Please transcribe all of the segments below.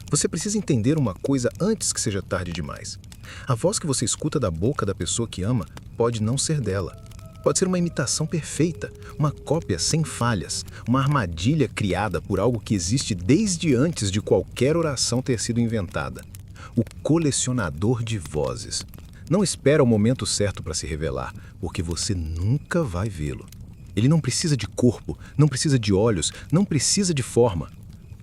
Você precisa entender uma coisa antes que seja tarde demais. A voz que você escuta da boca da pessoa que ama pode não ser dela. Pode ser uma imitação perfeita, uma cópia sem falhas, uma armadilha criada por algo que existe desde antes de qualquer oração ter sido inventada. O colecionador de vozes. Não espera o momento certo para se revelar, porque você nunca vai vê-lo. Ele não precisa de corpo, não precisa de olhos, não precisa de forma.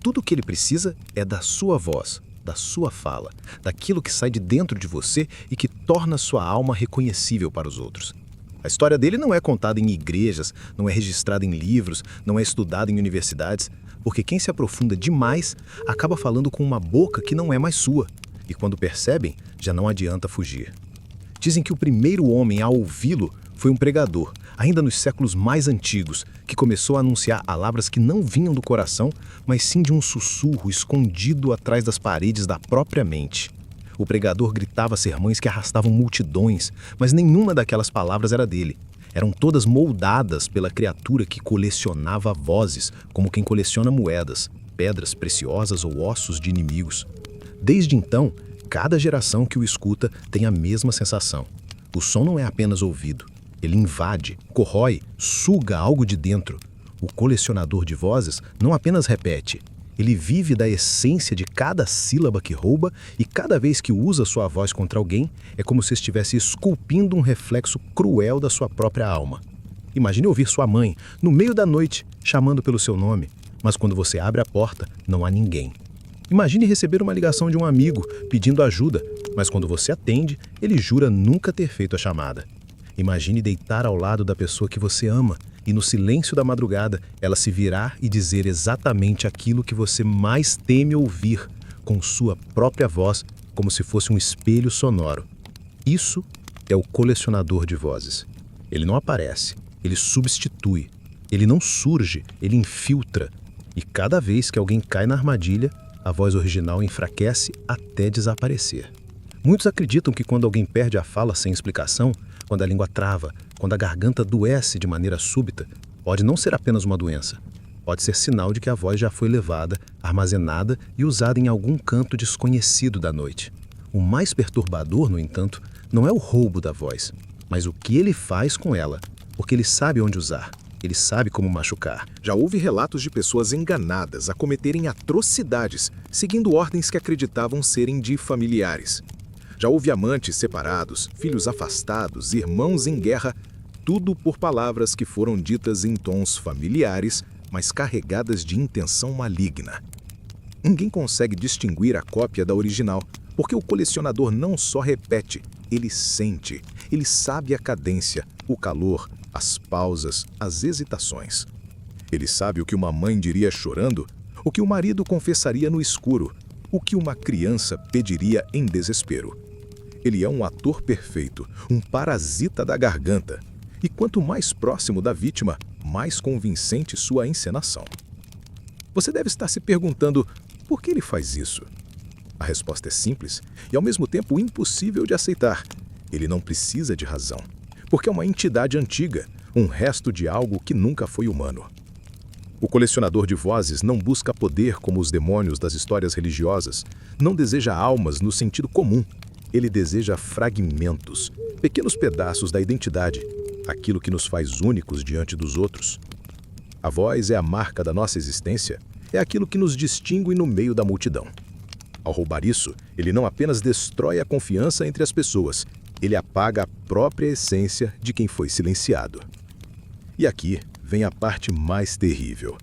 Tudo o que ele precisa é da sua voz, da sua fala, daquilo que sai de dentro de você e que torna sua alma reconhecível para os outros. A história dele não é contada em igrejas, não é registrada em livros, não é estudada em universidades, porque quem se aprofunda demais acaba falando com uma boca que não é mais sua, e quando percebem, já não adianta fugir. Dizem que o primeiro homem a ouvi-lo foi um pregador, ainda nos séculos mais antigos, que começou a anunciar palavras que não vinham do coração, mas sim de um sussurro escondido atrás das paredes da própria mente. O pregador gritava sermões que arrastavam multidões, mas nenhuma daquelas palavras era dele. Eram todas moldadas pela criatura que colecionava vozes, como quem coleciona moedas, pedras preciosas ou ossos de inimigos. Desde então, cada geração que o escuta tem a mesma sensação. O som não é apenas ouvido. Ele invade, corrói, suga algo de dentro. O colecionador de vozes não apenas repete. Ele vive da essência de cada sílaba que rouba e cada vez que usa sua voz contra alguém, é como se estivesse esculpindo um reflexo cruel da sua própria alma. Imagine ouvir sua mãe, no meio da noite, chamando pelo seu nome, mas quando você abre a porta, não há ninguém. Imagine receber uma ligação de um amigo pedindo ajuda, mas quando você atende, ele jura nunca ter feito a chamada. Imagine deitar ao lado da pessoa que você ama e no silêncio da madrugada ela se virar e dizer exatamente aquilo que você mais teme ouvir, com sua própria voz, como se fosse um espelho sonoro. Isso é o colecionador de vozes. Ele não aparece, ele substitui. Ele não surge, ele infiltra. E cada vez que alguém cai na armadilha, a voz original enfraquece até desaparecer. Muitos acreditam que quando alguém perde a fala sem explicação, quando a língua trava, quando a garganta adoece de maneira súbita, pode não ser apenas uma doença. Pode ser sinal de que a voz já foi levada, armazenada e usada em algum canto desconhecido da noite. O mais perturbador, no entanto, não é o roubo da voz, mas o que ele faz com ela, porque ele sabe onde usar, ele sabe como machucar. Já houve relatos de pessoas enganadas a cometerem atrocidades, seguindo ordens que acreditavam serem de familiares. Já houve amantes separados, filhos afastados, irmãos em guerra, tudo por palavras que foram ditas em tons familiares, mas carregadas de intenção maligna. Ninguém consegue distinguir a cópia da original, porque o colecionador não só repete, ele sente, ele sabe a cadência, o calor, as pausas, as hesitações. Ele sabe o que uma mãe diria chorando, o que o marido confessaria no escuro, o que uma criança pediria em desespero. Ele é um ator perfeito, um parasita da garganta. E quanto mais próximo da vítima, mais convincente sua encenação. Você deve estar se perguntando por que ele faz isso. A resposta é simples e ao mesmo tempo impossível de aceitar. Ele não precisa de razão, porque é uma entidade antiga, um resto de algo que nunca foi humano. O colecionador de vozes não busca poder como os demônios das histórias religiosas, não deseja almas no sentido comum. Ele deseja fragmentos, pequenos pedaços da identidade, aquilo que nos faz únicos diante dos outros. A voz é a marca da nossa existência, é aquilo que nos distingue no meio da multidão. Ao roubar isso, ele não apenas destrói a confiança entre as pessoas, ele apaga a própria essência de quem foi silenciado. E aqui vem a parte mais terrível.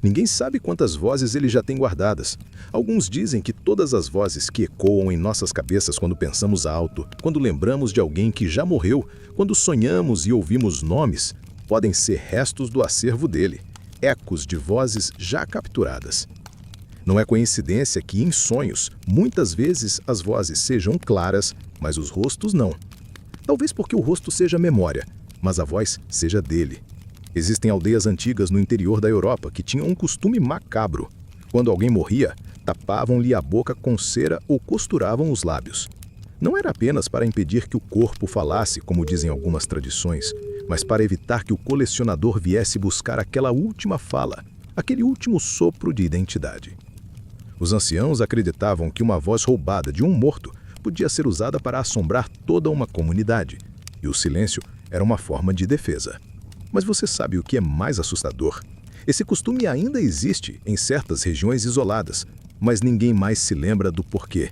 Ninguém sabe quantas vozes ele já tem guardadas. Alguns dizem que todas as vozes que ecoam em nossas cabeças quando pensamos alto, quando lembramos de alguém que já morreu, quando sonhamos e ouvimos nomes, podem ser restos do acervo dele, ecos de vozes já capturadas. Não é coincidência que, em sonhos, muitas vezes as vozes sejam claras, mas os rostos não. Talvez porque o rosto seja memória, mas a voz seja dele. Existem aldeias antigas no interior da Europa que tinham um costume macabro. Quando alguém morria, tapavam-lhe a boca com cera ou costuravam os lábios. Não era apenas para impedir que o corpo falasse, como dizem algumas tradições, mas para evitar que o colecionador viesse buscar aquela última fala, aquele último sopro de identidade. Os anciãos acreditavam que uma voz roubada de um morto podia ser usada para assombrar toda uma comunidade, e o silêncio era uma forma de defesa. Mas você sabe o que é mais assustador? Esse costume ainda existe em certas regiões isoladas, mas ninguém mais se lembra do porquê.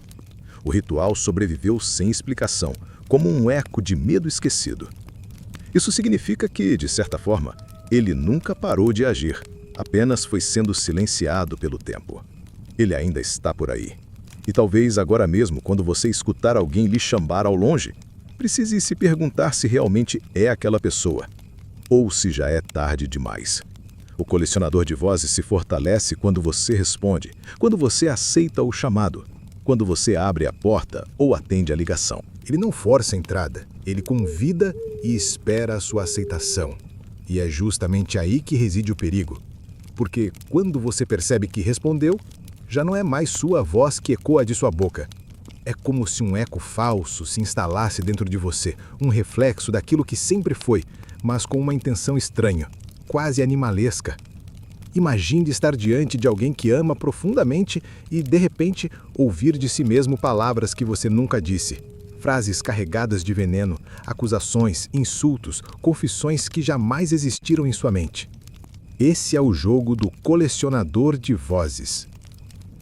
O ritual sobreviveu sem explicação, como um eco de medo esquecido. Isso significa que, de certa forma, ele nunca parou de agir, apenas foi sendo silenciado pelo tempo. Ele ainda está por aí. E talvez agora mesmo, quando você escutar alguém lhe chamar ao longe, precise se perguntar se realmente é aquela pessoa, ou se já é tarde demais. O colecionador de vozes se fortalece quando você responde, quando você aceita o chamado, quando você abre a porta ou atende a ligação. Ele não força a entrada, ele convida e espera a sua aceitação. E é justamente aí que reside o perigo. Porque quando você percebe que respondeu, já não é mais sua voz que ecoa de sua boca. É como se um eco falso se instalasse dentro de você, um reflexo daquilo que sempre foi, mas com uma intenção estranha, quase animalesca. Imagine estar diante de alguém que ama profundamente e, de repente, ouvir de si mesmo palavras que você nunca disse. Frases carregadas de veneno, acusações, insultos, confissões que jamais existiram em sua mente. Esse é o jogo do colecionador de vozes.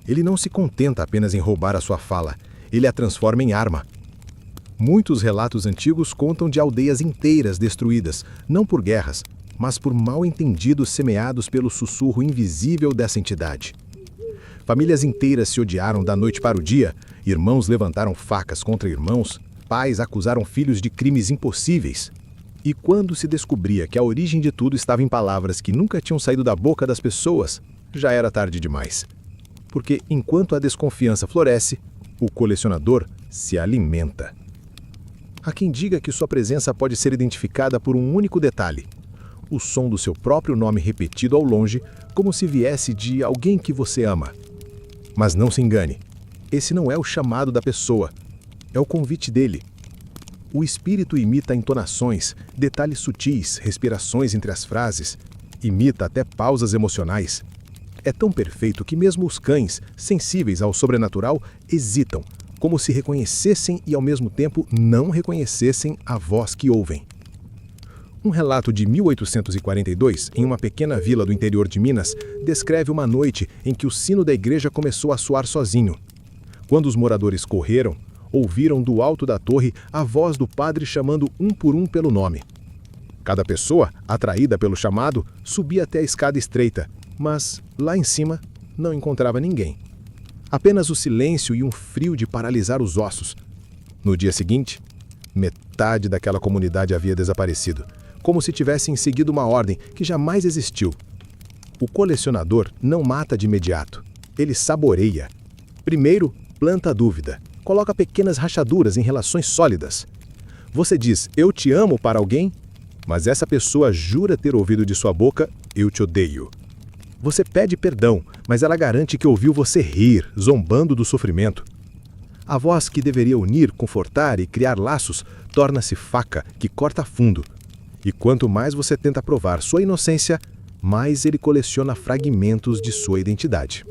Ele não se contenta apenas em roubar a sua fala, ele a transforma em arma. Muitos relatos antigos contam de aldeias inteiras destruídas, não por guerras, mas por mal-entendidos semeados pelo sussurro invisível dessa entidade. Famílias inteiras se odiaram da noite para o dia, irmãos levantaram facas contra irmãos, pais acusaram filhos de crimes impossíveis. E quando se descobria que a origem de tudo estava em palavras que nunca tinham saído da boca das pessoas, já era tarde demais. Porque enquanto a desconfiança floresce, o colecionador se alimenta. Há quem diga que sua presença pode ser identificada por um único detalhe: o som do seu próprio nome repetido ao longe, como se viesse de alguém que você ama. Mas não se engane, esse não é o chamado da pessoa, é o convite dele. O espírito imita entonações, detalhes sutis, respirações entre as frases, imita até pausas emocionais. É tão perfeito que mesmo os cães, sensíveis ao sobrenatural, hesitam, como se reconhecessem e ao mesmo tempo não reconhecessem a voz que ouvem. Um relato de 1842, em uma pequena vila do interior de Minas, descreve uma noite em que o sino da igreja começou a soar sozinho. Quando os moradores correram, ouviram do alto da torre a voz do padre chamando um por um pelo nome. Cada pessoa, atraída pelo chamado, subia até a escada estreita, mas, lá em cima, não encontrava ninguém. Apenas o silêncio e um frio de paralisar os ossos. No dia seguinte, metade daquela comunidade havia desaparecido, como se tivessem seguido uma ordem que jamais existiu. O colecionador não mata de imediato, ele saboreia. Primeiro, planta a dúvida, coloca pequenas rachaduras em relações sólidas. Você diz, eu te amo para alguém, mas essa pessoa jura ter ouvido de sua boca, eu te odeio. Você pede perdão, mas ela garante que ouviu você rir, zombando do sofrimento. A voz que deveria unir, confortar e criar laços, torna-se faca que corta fundo. E quanto mais você tenta provar sua inocência, mais ele coleciona fragmentos de sua identidade.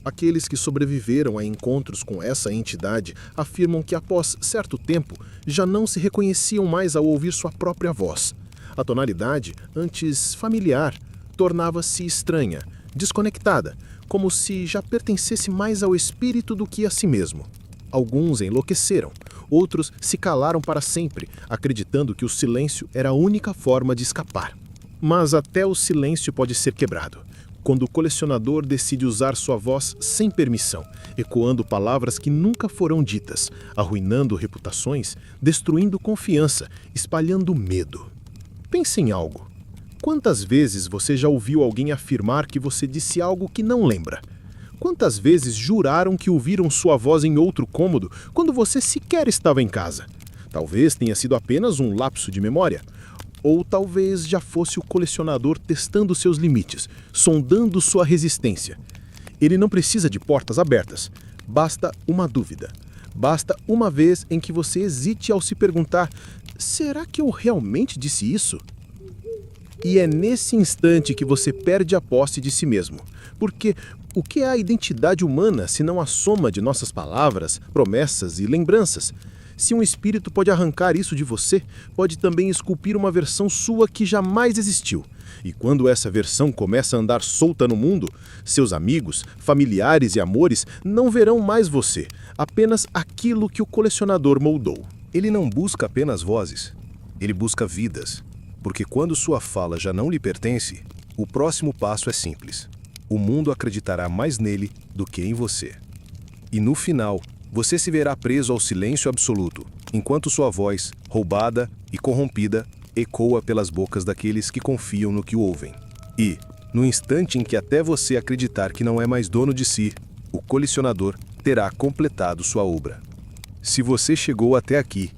Aqueles que sobreviveram a encontros com essa entidade afirmam que após certo tempo já não se reconheciam mais ao ouvir sua própria voz. A tonalidade, antes familiar, tornava-se estranha, desconectada, como se já pertencesse mais ao espírito do que a si mesmo. Alguns enlouqueceram, outros se calaram para sempre, acreditando que o silêncio era a única forma de escapar. Mas até o silêncio pode ser quebrado, quando o colecionador decide usar sua voz sem permissão, ecoando palavras que nunca foram ditas, arruinando reputações, destruindo confiança, espalhando medo. Pense em algo. Quantas vezes você já ouviu alguém afirmar que você disse algo que não lembra? Quantas vezes juraram que ouviram sua voz em outro cômodo quando você sequer estava em casa? Talvez tenha sido apenas um lapso de memória. Ou talvez já fosse o colecionador testando seus limites, sondando sua resistência. Ele não precisa de portas abertas. Basta uma dúvida. Basta uma vez em que você hesite ao se perguntar: será que eu realmente disse isso? E é nesse instante que você perde a posse de si mesmo. Porque O que é a identidade humana se não a soma de nossas palavras, promessas e lembranças? Se um espírito pode arrancar isso de você, pode também esculpir uma versão sua que jamais existiu. E quando essa versão começa a andar solta no mundo, seus amigos, familiares e amores não verão mais você, apenas aquilo que o colecionador moldou. Ele não busca apenas vozes, ele busca vidas. Porque quando sua fala já não lhe pertence, o próximo passo é simples. O mundo acreditará mais nele do que em você. E no final, você se verá preso ao silêncio absoluto, enquanto sua voz, roubada e corrompida, ecoa pelas bocas daqueles que confiam no que ouvem. E, no instante em que até você acreditar que não é mais dono de si, o colecionador terá completado sua obra. Se você chegou até aqui,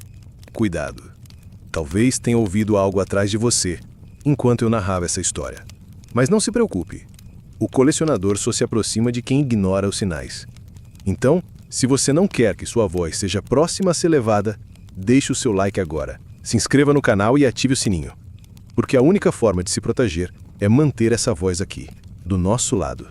cuidado. Talvez tenha ouvido algo atrás de você, enquanto eu narrava essa história. Mas não se preocupe. O colecionador só se aproxima de quem ignora os sinais. Então, se você não quer que sua voz seja próxima a ser levada, deixe o seu like agora, se inscreva no canal e ative o sininho. Porque a única forma de se proteger é manter essa voz aqui, do nosso lado.